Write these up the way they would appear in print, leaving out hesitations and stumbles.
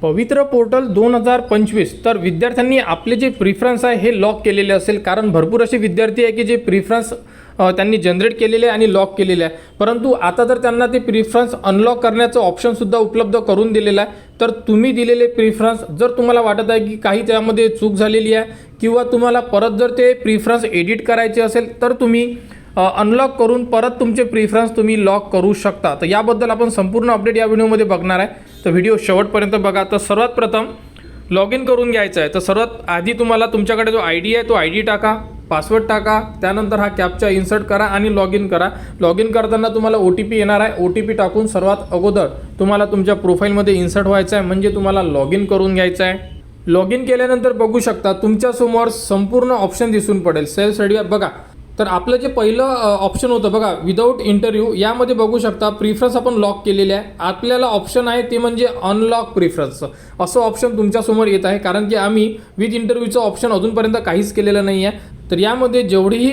पवित्र पोर्टल 2025 तर विद्यार्थ्यांनी आपले जे प्रिफरन्स आहे हे लॉक केलेले असेल, कारण भरपूर असे विद्यार्थी आहे की जे प्रिफरन्स त्यांनी जनरेट केलेले आहे आणि लॉक केलेले आहे, परंतु आता जर त्यांना ते प्रिफरन्स अनलॉक करण्याचं ऑप्शनसुद्धा उपलब्ध करून दिलेलं आहे. तर तुम्ही दिलेले प्रिफरन्स जर तुम्हाला वाटत आहे की काही त्यामध्ये चूक झालेली आहे किंवा तुम्हाला परत जर ते प्रिफरन्स एडिट करायचे असेल तर तुम्ही अनलॉक करून परत तुमचे प्रिफरन्स तुम्ही लॉक करू शकता. तर याबद्दल आपण संपूर्ण अपडेट या व्हिडिओमध्ये बघणार आहे, तर व्हिडिओ शेवटपर्यंत बघा. तर सर्वात प्रथम लॉग इन करून घ्यायचं आहे. तर सर्वात आधी तुम्हाला तुमच्याकडे जो आय डी आहे तो आय डी टाका, पासवर्ड टाका, त्यानंतर हा कॅप्चा इन्सर्ट करा आणि लॉग इन करा. लॉग इन करताना तुम्हाला OTP येणार आहे. OTP टाकून सर्वात अगोदर तुम्हाला तुमच्या प्रोफाईलमध्ये इन्सर्ट व्हायचं आहे, म्हणजे तुम्हाला लॉग इन करून घ्यायचं आहे. लॉग इन केल्यानंतर बघू शकता तुमच्यासमोर संपूर्ण ऑप्शन दिसून पडेल. सेल्फ स्टडी बघा. तर आपलं जे पहिलं ऑप्शन होतं बघा, विदाऊट इंटरव्ह्यू, यामध्ये बघू शकता प्रिफरन्स आपण लॉक केलेले आहे. आपल्याला ऑप्शन आहे ते म्हणजे अनलॉक प्रिफरन्सचं असं ऑप्शन तुमच्यासमोर येत आहे, कारण की आम्ही विथ इंटरव्ह्यूचं ऑप्शन अजूनपर्यंत काहीच केलेलं नाही आहे. तर यामध्ये जेवढेही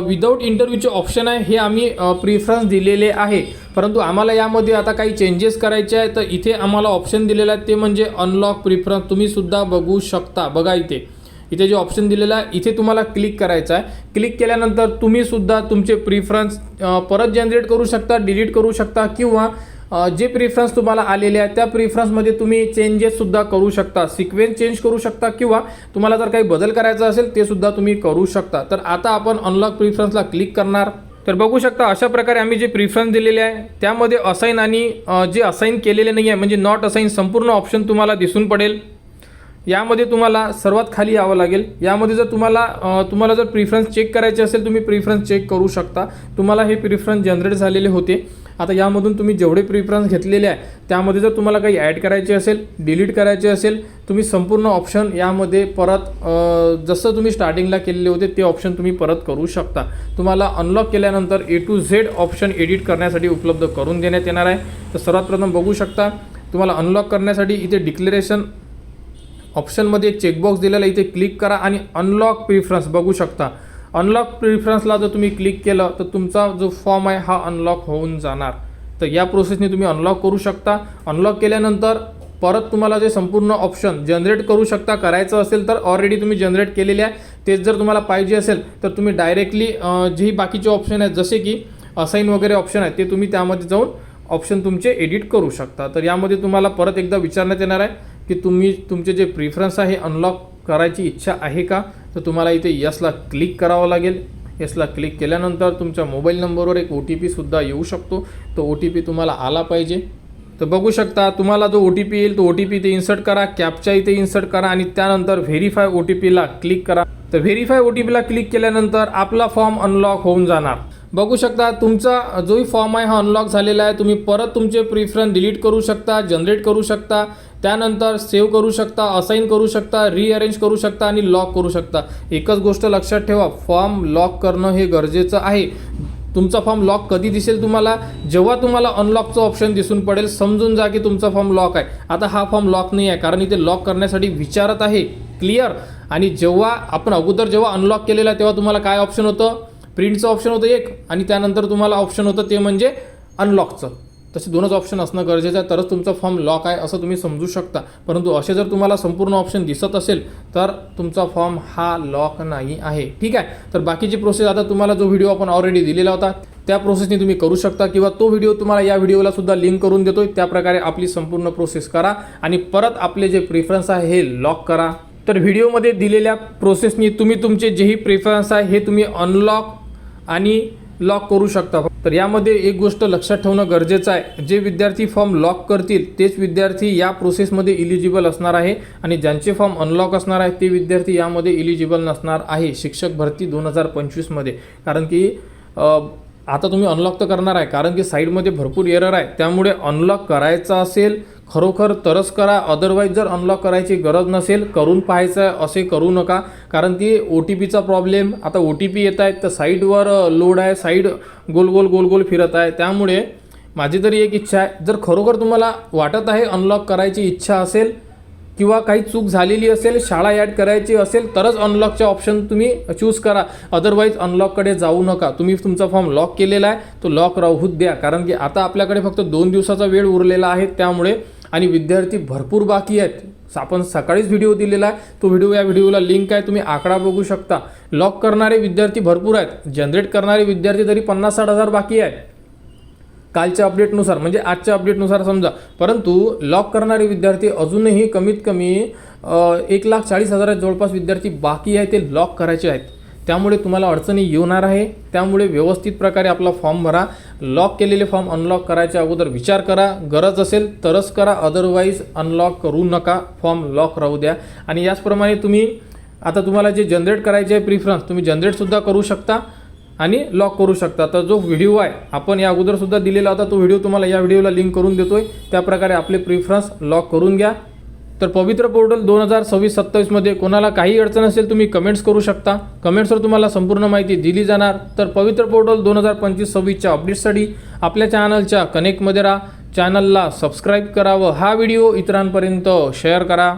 विदाऊट इंटरव्ह्यूचे ऑप्शन आहे हे आम्ही प्रिफरन्स दिलेले आहे, परंतु आम्हाला यामध्ये आता काही चेंजेस करायचे आहे. तर इथे आम्हाला ऑप्शन दिलेला आहे ते म्हणजे अनलॉक प्रिफरन्स. तुम्ही सुद्धा बघू शकता. बघा इथे जे ऑप्शन दिलेलं आहे इथे तुम्हाला क्लिक करायचं आहे. क्लिक केल्यानंतर तुम्ही सुद्धा तुमचे प्रिफरन्स परत जनरेट करू शकता, डिलीट करू शकता, किंवा जे प्रिफरन्स तुम्हाला आलेले आहेत त्या प्रिफरन्समध्ये तुम्ही चेंजेससुद्धा करू शकता. सिक्वेन्स चेंज करू शकता, किंवा तुम्हाला जर काही बदल करायचा असेल ते सुद्धा तुम्ही करू शकता. तर आता आपण अनलॉक प्रिफरन्सला क्लिक करणार. तर बघू शकता अशा प्रकारे आम्ही जे प्रिफरन्स दिलेले आहे त्यामध्ये असाइन आणि जे असाइन केलेले नाही आहे म्हणजे नॉट असाइन संपूर्ण ऑप्शन तुम्हाला दिसून पडेल. यामध्ये तुम्हाला सर्वात खाली यावं लागेल. यामध्ये जर तुम्हाला जर प्रिफरन्स चेक करायचे असेल तुम्ही प्रिफरन्स चेक करू शकता. तुम्हाला हे प्रिफरन्स जनरेट झालेले होते. आता यामधून तुम्ही जेवढे प्रिफरन्स घेतलेले आहे त्यामध्ये जर तुम्हाला काही ॲड करायचे असेल, डिलीट करायचे असेल, तुम्ही संपूर्ण ऑप्शन यामध्ये परत जसं तुम्ही स्टार्टिंगला केलेले होते ते ऑप्शन तुम्ही परत करू शकता. तुम्हाला अनलॉक केल्यानंतर A to Z option edit करण्यासाठी उपलब्ध करून देण्यात येणार आहे. तर सर्वात प्रथम बघू शकता तुम्हाला अनलॉक करण्यासाठी इथे डिक्लेरेशन ऑप्शनमध्ये चेकबॉक्स दिलेला इथे क्लिक करा आणि अनलॉक प्रिफरन्स बघू शकता. अनलॉक प्रिफरन्सला जर तुम्ही क्लिक केलं तर तुमचा जो फॉर्म आहे हा अनलॉक होऊन जाणार. तर या प्रोसेसने तुम्ही अनलॉक करू शकता. अनलॉक केल्यानंतर परत तुम्हाला जे संपूर्ण ऑप्शन जनरेट करू शकता. करायचं असेल तर ऑलरेडी तुम्ही जनरेट केलेले आहे तेच जर तुम्हाला पाहिजे असेल तर तुम्ही डायरेक्टली जे बाकीचे ऑप्शन आहेत जसे की असाइन वगैरे ऑप्शन आहे ते तुम्ही त्यामध्ये जाऊन ऑप्शन तुमचे एडिट करू शकता. तर यामध्ये तुम्हाला परत एकदा विचारण्यात येणार आहे की तुम्ही तुमचे जे प्रिफरन्स आहे अनलॉक करायची इच्छा आहे का. तर तुम्हाला इथे यसला क्लिक करावं लागेल. यसला क्लिक केल्यानंतर तुमच्या मोबाईल नंबरवर एक OTP सुद्धा येऊ शकतो. तो OTP तुम्हाला आला पाहिजे. तर बघू शकता तुम्हाला जो OTP येईल तो OTP इथे इन्सर्ट करा, कॅप्चा इथे इन्सर्ट करा आणि त्यानंतर व्हेरीफाय OTPला क्लिक करा. तर व्हेरीफाय OTPला क्लिक केल्यानंतर आपला फॉर्म अनलॉक होऊन जाणार. बघू शकता तुमचा जोही फॉर्म आहे हा अनलॉक झालेला आहे. तुम्ही परत तुमचे प्रिफरन्स डिलीट करू शकता, जनरेट करू शकता, त्यानंतर सेव्ह करू शकता, असाइन करू शकता, रिअरेंज करू शकता आणि लॉक करू शकता. एकच गोष्ट लक्षात ठेवा, फॉर्म लॉक करणं हे गरजेचं आहे. तुमचा फॉर्म लॉक कधी दिसेल तुम्हाला, जेव्हा तुम्हाला अनलॉकचं ऑप्शन दिसून पडेल समजून जा की तुमचा फॉर्म लॉक आहे. आता हा फॉर्म लॉक नाही आहे कारण इथे लॉक करण्यासाठी विचारत आहे. क्लिअर. आणि जेव्हा आपण अगोदर जेव्हा अनलॉक केलेला आहे तेव्हा तुम्हाला काय ऑप्शन होतं, प्रिंटचं ऑप्शन होतं एक, आणि त्यानंतर तुम्हाला ऑप्शन होतं ते म्हणजे अनलॉकचं. तसे दोनच ऑप्शन असणं गरजेचं आहे तरच तुमचा फॉर्म लॉक आहे असं तुम्ही समजू शकता. परंतु असे जर तुम्हाला संपूर्ण ऑप्शन दिसत असेल तर तुमचा फॉर्म हा लॉक नाही आहे. ठीक आहे. तर बाकीची प्रोसेस आता तुम्हाला जो व्हिडिओ आपण ऑलरेडी दिलेला होता त्या प्रोसेसने तुम्ही करू शकता, किंवा तो व्हिडिओ तुम्हाला या व्हिडिओला सुद्धा लिंक करून देतोय. त्याप्रकारे आपली संपूर्ण प्रोसेस करा आणि परत आपले जे प्रिफरन्स आहे हे लॉक करा. तर व्हिडिओमध्ये दिलेल्या प्रोसेसनी तुम्ही तुमचे जेही प्रिफरन्स आहे हे तुम्ही अनलॉक आणि लॉक करू शकता. तर यामध्ये एक गोष्ट लक्षात ठेवणं गरजेचं आहे, जे विद्यार्थी फॉर्म लॉक करतील तेच विद्यार्थी या प्रोसेसमध्ये इलिजिबल असणार आहे आणि ज्यांचे फॉर्म अनलॉक असणार आहे ते विद्यार्थी यामध्ये इलिजिबल नसणार आहे शिक्षक भरती 2025मध्ये. कारण की आता तुम्ही अनलॉक तर करणार आहे कारण की साईडमध्ये भरपूर एरर आहे. त्यामुळे अनलॉक करायचं असेल खरोखर तरच करा, अदरवाईज जर अनलॉक करायची गरज नसेल करून पाहायचं आहे असे करू नका. कारण की OTPचा प्रॉब्लेम, आता OTP येत आहेत तर साईडवर लोड आहे, साईड गोल गोल फिरत आहे. त्यामुळे माझी तरी एक इच्छा आहे, जर खरोखर तुम्हाला वाटत आहे अनलॉक करायची इच्छा असेल किंवा काही चूक झालेली असेल, शाळा ॲड करायची असेल तरच अनलॉकचे ऑप्शन तुम्ही चूज करा. अदरवाईज अनलॉककडे जाऊ नका. तुम्ही तुमचा फॉर्म लॉक केलेला आहे तो लॉक राहूच द्या. कारण की आता आपल्याकडे फक्त 2 दिवसाचा वेळ उरलेला आहे. त्यामुळे आणि विद्यार्थी भरपूर बाकी आहेत। आपण सकाळीच व्हिडिओ दिलेला आहे, तो व्हिडिओ या व्हिडिओला लिंक आहे, तुम्ही आकडा बघू शकता। लॉक करणारे विद्यार्थी भरपूर आहेत, जनरेट करणारे विद्यार्थी तरी 50-60 हजार बाकी आहेत कालच्या अपडेटनुसार, म्हणजे आजच्या अपडेटनुसार समजा। परंतु लॉक करणारे विद्यार्थी अजूनही कमीत कमी 1,40,000 जवळपास विद्यार्थी बाकी आहे, ते लॉक करायचे आहेत। त्यामुळे तुम्हाला अडचणी येणार आहे, त्यामुळे व्यवस्थित प्रकारे आपला फॉर्म भरा। लॉक केलेले फॉर्म अनलॉक करायच्या अगोदर विचार करा, गरज असेल तरच करा, अदरवाईज अनलॉक करू नका, फॉर्म लॉक राहू द्या। आणि याचप्रमाणे तुम्ही आता तुम्हाला जे जनरेट करायचे आहे प्रिफरन्स, तुम्ही जनरेटसुद्धा करू शकता आणि लॉक करू शकता। तर जो व्हिडिओ आहे आपण या अगोदरसुद्धा दिलेला होता, तो व्हिडिओ तुम्हाला या व्हिडिओला लिंक करून देतोय, त्याप्रकारे आपले प्रिफरन्स लॉक करून घ्या। तर पवित्र पोर्टल 2026-27मध्ये कोणाला काही अडचण असेल तुम्ही कमेंट्स करू शकता, कमेंट्सवर तुम्हाला संपूर्ण माहिती दिली जाणार। तर पवित्र पोर्टल 2025-26च्या अपडेट्ससाठी आपल्या चॅनलच्या कनेक्टमध्ये राहा, चॅनलला सबस्क्राईब करा व हा व्हिडिओ इतरांपर्यंत शेअर करा।